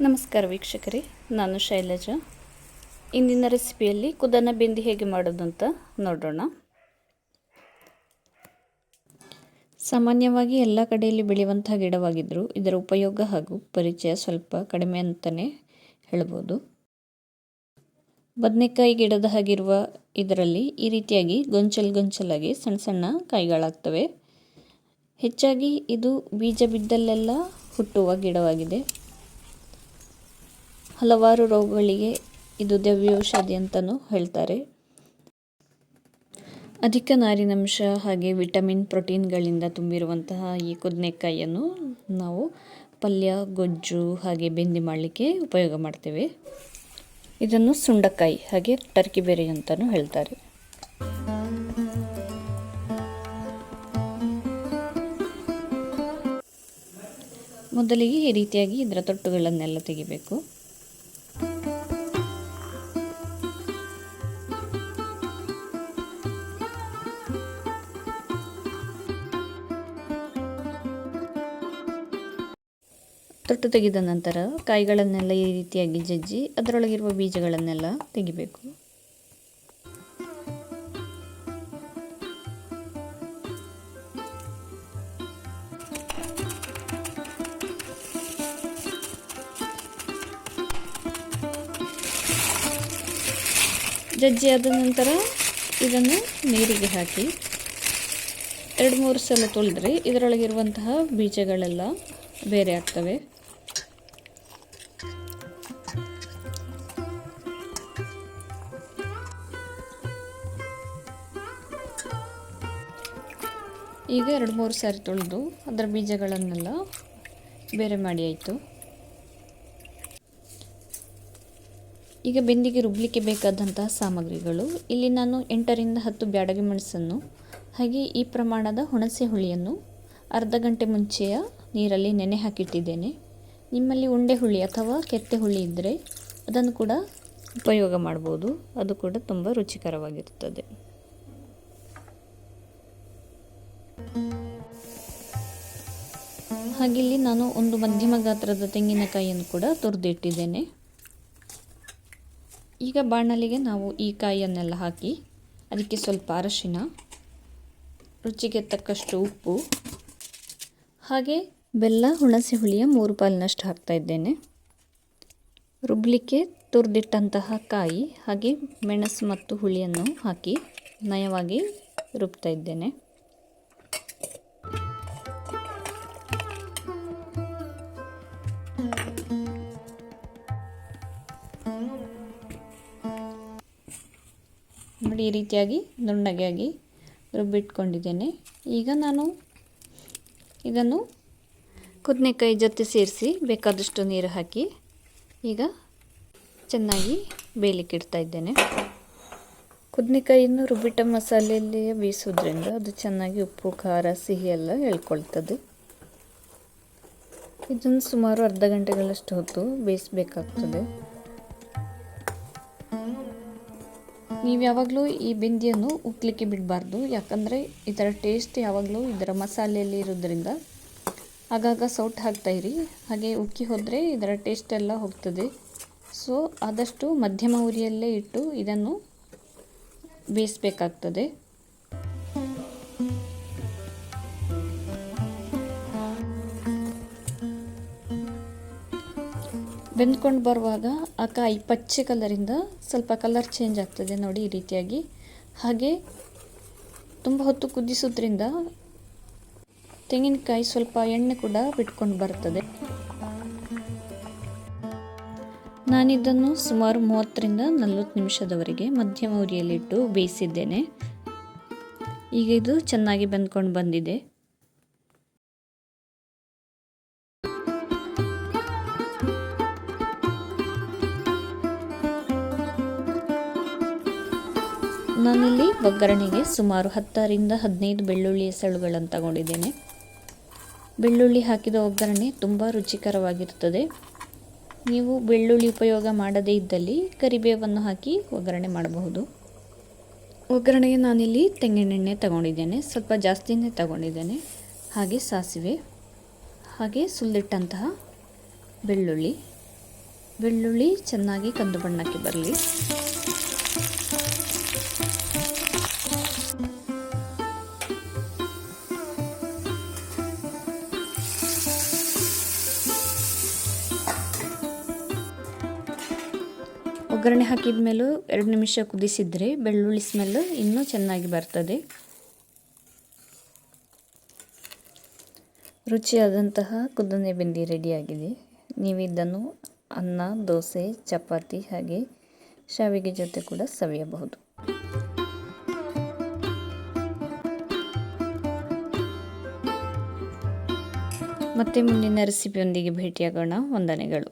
ನಮಸ್ಕಾರ ವೀಕ್ಷಕರೇ, ನಾನು ಶೈಲಜಾ. ಇಂದಿನ ರೆಸಿಪಿಯಲ್ಲಿ ಕುದನ ಬೆಂದಿ ಹೇಗೆ ಮಾಡೋದು ಅಂತ ನೋಡೋಣ. ಸಾಮಾನ್ಯವಾಗಿ ಎಲ್ಲ ಕಡೆಯಲ್ಲಿ ಬೆಳೆಯುವಂತಹ ಗಿಡವಾಗಿದ್ದರೂ ಇದರ ಉಪಯೋಗ ಹಾಗೂ ಪರಿಚಯ ಸ್ವಲ್ಪ ಕಡಿಮೆ ಅಂತಲೇ ಹೇಳ್ಬೋದು. ಬದನೆಕಾಯಿ ಗಿಡದ ಹಾಗಿರುವ ಇದರಲ್ಲಿ ಈ ರೀತಿಯಾಗಿ ಗೊಂಚಲಾಗಿ ಸಣ್ಣ ಸಣ್ಣ ಕಾಯಿಗಳಾಗ್ತವೆ. ಹೆಚ್ಚಾಗಿ ಇದು ಬೀಜ ಬಿದ್ದಲ್ಲೆಲ್ಲ ಹುಟ್ಟುವ ಗಿಡವಾಗಿದೆ. ಹಲವಾರು ರೋಗಗಳಿಗೆ ಇದು ದಿವ್ಯೌಷಧಿ ಅಂತಲೂ ಹೇಳ್ತಾರೆ. ಅಧಿಕ ನಾರಿನಂಶ ಹಾಗೆ ವಿಟಮಿನ್ ಪ್ರೋಟೀನ್ಗಳಿಂದ ತುಂಬಿರುವಂತಹ ಈ ಕುದನೆಕಾಯಿಯನ್ನು ನಾವು ಪಲ್ಯ, ಗೊಜ್ಜು ಹಾಗೆ ಬೆಂದಿ ಮಾಡಲಿಕ್ಕೆ ಉಪಯೋಗ ಮಾಡ್ತೇವೆ. ಇದನ್ನು ಸುಂಡಕಾಯಿ ಹಾಗೆ ಟರ್ಕಿ ಬೆರೆ ಅಂತಲೂ ಹೇಳ್ತಾರೆ. ಮೊದಲಿಗೆ ಈ ರೀತಿಯಾಗಿ ಇದರ ತೊಟ್ಟುಗಳನ್ನೆಲ್ಲ ತೆಗಿಬೇಕು. ತೊಟ್ಟು ತೆಗೆದ ನಂತರ ಕಾಯಿಗಳನ್ನೆಲ್ಲ ಈ ರೀತಿಯಾಗಿ ಜಜ್ಜಿ ಅದರೊಳಗಿರುವ ಬೀಜಗಳನ್ನೆಲ್ಲ ತೆಗಿಬೇಕು. ಜಜ್ಜಿ ಆದ ನಂತರ ಇದನ್ನು ನೀರಿಗೆ ಹಾಕಿ 2-3 ಸಲ ತೊಳೆದ್ರೆ ಇದರೊಳಗಿರುವಂತಹ ಬೀಜಗಳೆಲ್ಲ ಬೇರೆ ಆಗ್ತವೆ. ಈಗ 2-3 ಸಾರಿ ತೊಳೆದು ಅದರ ಬೀಜಗಳನ್ನೆಲ್ಲ ಬೇರೆ ಮಾಡಿ ಆಯಿತು. ಈಗ ಬೆಂದಿಗೆ ರುಬ್ಬಲಿಕ್ಕೆ ಬೇಕಾದಂತಹ ಸಾಮಗ್ರಿಗಳು, ಇಲ್ಲಿ ನಾನು 8ರಿಂದ 10 ಬ್ಯಾಡಗಿ ಮೆಣಸನ್ನು ಹಾಗೆ ಈ ಪ್ರಮಾಣದ ಹುಣಸೆ ಹುಳಿಯನ್ನು ಅರ್ಧ ಗಂಟೆ ಮುಂಚೆಯ ನೀರಲ್ಲಿ ನೆನೆ ಹಾಕಿಟ್ಟಿದ್ದೇನೆ. ನಿಮ್ಮಲ್ಲಿ ಉಂಡೆ ಹುಳಿ ಅಥವಾ ಕೆತ್ತೆ ಹುಳಿ ಇದ್ದರೆ ಅದನ್ನು ಕೂಡ ಉಪಯೋಗ ಮಾಡ್ಬೋದು, ಅದು ಕೂಡ ತುಂಬ ರುಚಿಕರವಾಗಿರುತ್ತದೆ. ಹಾಗೆ ಇಲ್ಲಿ ನಾನು ಒಂದು ಮಧ್ಯಮ ಗಾತ್ರದ ತೆಂಗಿನಕಾಯಿಯನ್ನು ಕೂಡ ತುರಿದಿಟ್ಟಿದ್ದೇನೆ. ಈಗ ಬಾಣಲಿಗೆ ನಾವು ಈ ಕಾಯಿಯನ್ನೆಲ್ಲ ಹಾಕಿ ಅದಕ್ಕೆ ಸ್ವಲ್ಪ ಅರಶಿನ, ರುಚಿಗೆ ತಕ್ಕಷ್ಟು ಉಪ್ಪು ಹಾಗೆ ಬೆಲ್ಲ, ಹುಣಸೆ ಹುಳಿಯ 3 ಪಾಲಿನಷ್ಟು ಹಾಕ್ತಾ ಇದ್ದೇನೆ. ರುಬ್ಬಲಿಕ್ಕೆ ತುರಿದಿಟ್ಟಂತಹ ಕಾಯಿ ಹಾಗೆ ಮೆಣಸು ಮತ್ತು ಹುಳಿಯನ್ನು ಹಾಕಿ ನಯವಾಗಿ ರುಬ್ತಾ ಇದ್ದೇನೆ. ನೋಡಿ, ಈ ರೀತಿಯಾಗಿ ನುಣ್ಣಗೆ ರುಬ್ಬಿಟ್ಕೊಂಡಿದ್ದೇನೆ. ಈಗ ನಾನು ಇದನ್ನು ಕುದನೆಕಾಯಿ ಜೊತೆ ಸೇರಿಸಿ ಬೇಕಾದಷ್ಟು ನೀರು ಹಾಕಿ ಈಗ ಚೆನ್ನಾಗಿ ಬೇಯಲಿಕ್ಕೆ ಇಡ್ತಾ ಇದ್ದೇನೆ. ಕುದನೆಕಾಯಿಯನ್ನು ರುಬ್ಬಿಟ್ಟ ಮಸಾಲೆಯಲ್ಲಿ ಬೇಯಿಸೋದ್ರಿಂದ ಅದು ಚೆನ್ನಾಗಿ ಉಪ್ಪು, ಖಾರ, ಸಿಹಿ ಎಲ್ಲ ಎಳ್ಕೊಳ್ತದೆ. ಇದನ್ನು ಸುಮಾರು ಅರ್ಧ ಗಂಟೆಗಳಷ್ಟು ಹೊತ್ತು ಬೇಯಿಸಬೇಕಾಗ್ತದೆ. ನೀವು ಯಾವಾಗಲೂ ಈ ಬೆಂದಿಯನ್ನು ಉಕ್ಕಲಿಕ್ಕೆ ಬಿಡಬಾರ್ದು, ಯಾಕಂದರೆ ಇದರ ಟೇಸ್ಟ್ ಯಾವಾಗಲೂ ಇದರ ಮಸಾಲೆಯಲ್ಲಿ ಇರೋದ್ರಿಂದ ಆಗಾಗ ಸೌಟ್ ಹಾಕ್ತಾಯಿರಿ. ಹಾಗೆ ಉಕ್ಕಿ ಹೋದರೆ ಇದರ ಟೇಸ್ಟ್ ಎಲ್ಲ ಹೋಗ್ತದೆ. ಸೊ ಆದಷ್ಟು ಮಧ್ಯಮ ಉರಿಯಲ್ಲೇ ಇಟ್ಟು ಇದನ್ನು ಬೇಯಿಸಬೇಕಾಗ್ತದೆ. ಬೆಂದ್ಕೊಂಡು ಬರುವಾಗ ಆ ಕಾಯಿ ಪಚ್ಚೆ ಕಲರಿಂದ ಸ್ವಲ್ಪ ಕಲರ್ ಚೇಂಜ್ ಆಗ್ತದೆ ನೋಡಿ, ಈ ರೀತಿಯಾಗಿ. ಹಾಗೆ ತುಂಬ ಹೊತ್ತು ಕುದಿಸೋದ್ರಿಂದ ತೆಂಗಿನಕಾಯಿ ಸ್ವಲ್ಪ ಎಣ್ಣೆ ಕೂಡ ಬಿಟ್ಕೊಂಡು ಬರ್ತದೆ. ನಾನಿದನ್ನು ಸುಮಾರು 30ರಿಂದ 40 ನಿಮಿಷದವರೆಗೆ ಮಧ್ಯಮ ಉರಿಯಲ್ಲಿಟ್ಟು ಬೇಯಿಸಿದ್ದೇನೆ. ಈಗ ಇದು ಚೆನ್ನಾಗಿ ಬೆಂದ್ಕೊಂಡು ಬಂದಿದೆ. ನಾನಿಲ್ಲಿ ಒಗ್ಗರಣೆಗೆ ಸುಮಾರು 10ರಿಂದ 15 ಬೆಳ್ಳುಳ್ಳಿ ಎಸಳುಗಳನ್ನು ತಗೊಂಡಿದ್ದೇನೆ. ಬೆಳ್ಳುಳ್ಳಿ ಹಾಕಿದ ಒಗ್ಗರಣೆ ತುಂಬ ರುಚಿಕರವಾಗಿರುತ್ತದೆ. ನೀವು ಬೆಳ್ಳುಳ್ಳಿ ಉಪಯೋಗ ಮಾಡದೇ ಇದ್ದಲ್ಲಿ ಕರಿಬೇವನ್ನು ಹಾಕಿ ಒಗ್ಗರಣೆ ಮಾಡಬಹುದು. ಒಗ್ಗರಣೆಗೆ ನಾನಿಲ್ಲಿ ತೆಂಗಿನೆಣ್ಣೆ ತಗೊಂಡಿದ್ದೇನೆ, ಸ್ವಲ್ಪ ಜಾಸ್ತಿನೇ ತಗೊಂಡಿದ್ದೇನೆ. ಹಾಗೆ ಸಾಸಿವೆ, ಹಾಗೆ ಸುಲಿದಿಟ್ಟಂತಹ ಬೆಳ್ಳುಳ್ಳಿ, ಬೆಳ್ಳುಳ್ಳಿ ಚೆನ್ನಾಗಿ ಕಂದು ಬಣ್ಣಕ್ಕೆ ಬರಲಿ. ಒಗ್ಗರಣೆ ಹಾಕಿದ ಮೇಲೂ 2 ನಿಮಿಷ ಕುದಿಸಿದರೆ ಬೆಳ್ಳುಳ್ಳಿ ಸ್ಮೆಲ್ ಇನ್ನೂ ಚೆನ್ನಾಗಿ ಬರ್ತದೆ. ರುಚಿಯಾದಂತಹ ಕುದನೆ ಬೆಂದಿ ರೆಡಿಯಾಗಿದೆ. ನೀವು ಇದನ್ನು ಅನ್ನ, ದೋಸೆ, ಚಪಾತಿ ಹಾಗೆ ಶಾವಿಗೆ ಜೊತೆ ಕೂಡ ಸವಿಯಬಹುದು. ಮತ್ತೆ ಮುಂದಿನ ರೆಸಿಪಿಯೊಂದಿಗೆ ಭೇಟಿಯಾಗೋಣ. ವಂದನೆಗಳು.